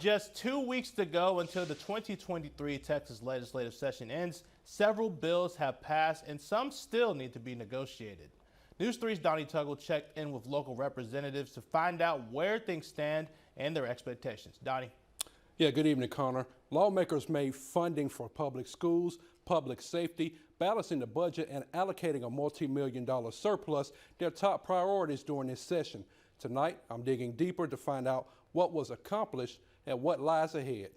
Just 2 weeks to go until the 2023 Texas legislative session ends. Several bills have passed and some still need to be negotiated. News 3's Donnie Tuggle checked in with local representatives to find out where things stand and their expectations. Donnie. Yeah, good evening, Connor. Lawmakers made funding for public schools, public safety, balancing the budget, and allocating a multi-million-dollar surplus their top priorities during this session. Tonight, I'm digging deeper to find out what was accomplished and what lies ahead.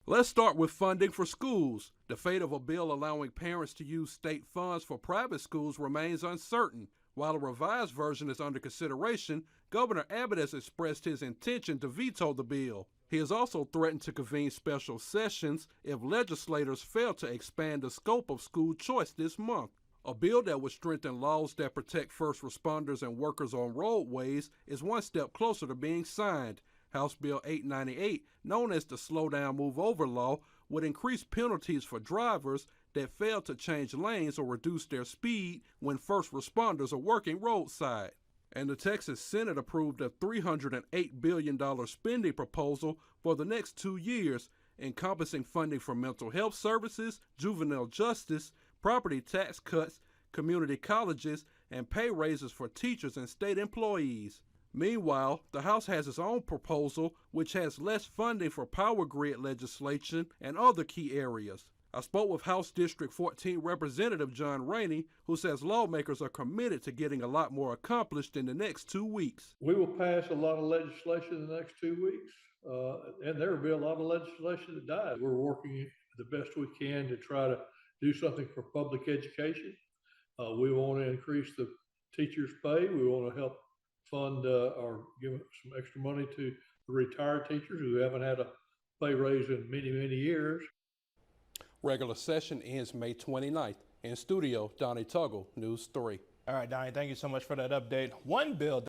Let's start with funding for schools. The fate of a bill allowing parents to use state funds for private schools remains uncertain. While a revised version is under consideration, Governor Abbott has expressed his intention to veto the bill. He has also threatened to convene special sessions if legislators fail to expand the scope of school choice this month. A bill that would strengthen laws that protect first responders and workers on roadways is one step closer to being signed. House Bill 898, known as the Slow Down Move Over law, would increase penalties for drivers that fail to change lanes or reduce their speed when first responders are working roadside. And the Texas Senate approved a $308 billion spending proposal for the next 2 years, encompassing funding for mental health services, juvenile justice, property tax cuts, community colleges, and pay raises for teachers and state employees. Meanwhile, the House has its own proposal, which has less funding for power grid legislation and other key areas. I spoke with House District 14 Representative John Raney, who says lawmakers are committed to getting a lot more accomplished in the next 2 weeks. We will pass a lot of legislation in the next 2 weeks, and there will be a lot of legislation that dies. We're working the best we can to try to do something for public education. We want to increase the teachers' pay. We want to help fund or give some extra money to the retired teachers who haven't had a pay raise in many, many years. Regular session ends May 29th. In studio, Donnie Tuggle, News 3. All right, Donnie, thank you so much for that update. One bill